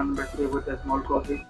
done with a small coffee.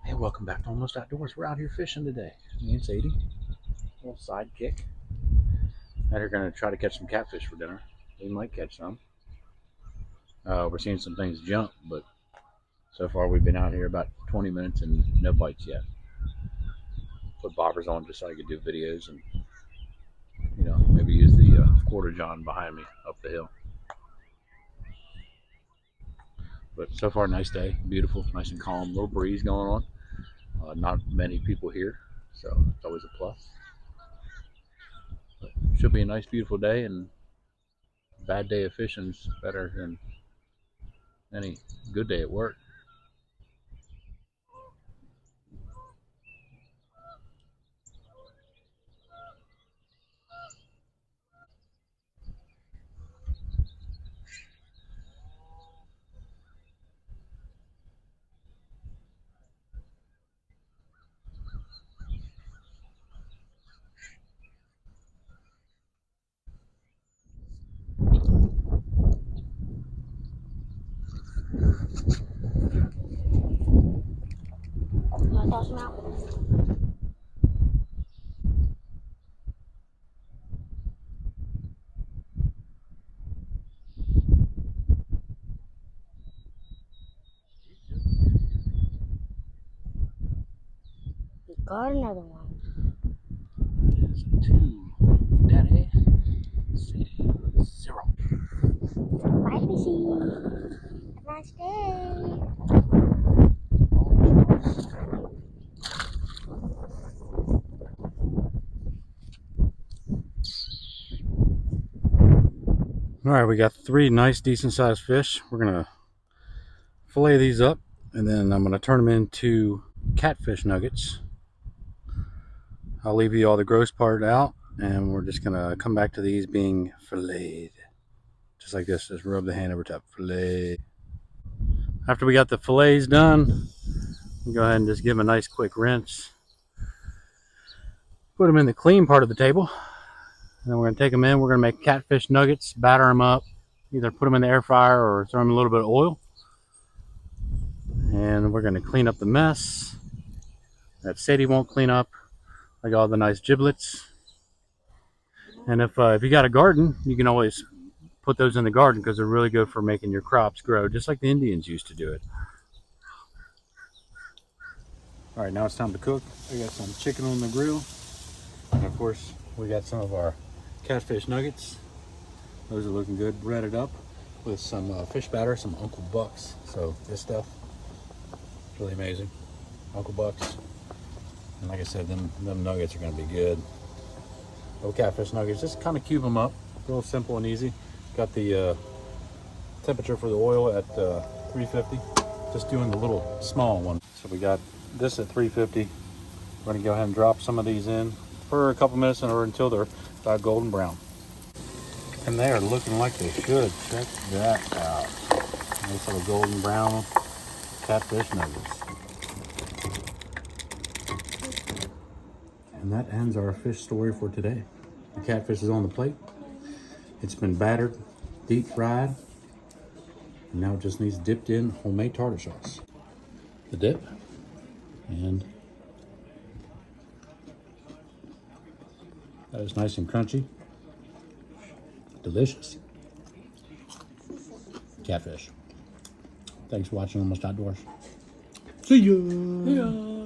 Hey, welcome back to Almost Outdoors. We're out here fishing today. Me and Sadie. Little sidekick. Now we're going to try to catch some catfish for dinner. We might catch some. We're seeing some things jump, but so far we've been out here about 20 minutes and no bites yet. Put bobbers on just so I could do videos and, you know, maybe use the quarter john behind me up the hill. But so far, nice day. Beautiful, nice and calm. Little breeze going on. Not many people here, so it's always a plus. But should be a nice, beautiful day, and a bad day of fishing's better than any good day at work. Want to toss them out? We got another one. There's 2. Daddy. Sadie. 0. Bye, fishy. Have a nice day. All right, we got 3 nice, decent-sized fish. We're gonna fillet these up, and then I'm gonna turn them into catfish nuggets. I'll leave you all the gross part out, and we're just gonna come back to these being filleted. Just like this, just rub the hand over top, fillet. After we got the fillets done, we'll go ahead and just give them a nice quick rinse. Put them in the clean part of the table. And then we're gonna take them in, we're gonna make catfish nuggets, batter them up, either put them in the air fryer or throw them in a little bit of oil. And we're gonna clean up the mess that Sadie won't clean up, like all the nice giblets. And if you got a garden, you can always put those in the garden because they're really good for making your crops grow, just like the Indians used to do it. All right, now it's time to cook. I got some chicken on the grill. And of course, we got some of our catfish nuggets. Those are looking good, breaded up with some fish batter, some Uncle Buck's. So this stuff is really amazing. Uncle Buck's. And like I said, them nuggets are gonna be good. Little catfish nuggets, just kind of cube them up. Real simple and easy. Got the temperature for the oil at 350. Just doing the little small one. So we got this at 350. We're gonna go ahead and drop some of these in for a couple minutes or until they're about golden brown. And they are looking like they should. Check that out. Nice little golden brown catfish nuggets. And that ends our fish story for today. The catfish is on the plate. It's been battered, deep fried, and now it just needs dipped in homemade tartar sauce. The dip, and that is nice and crunchy. Delicious. Catfish. Thanks for watching Almost Outdoors. See ya!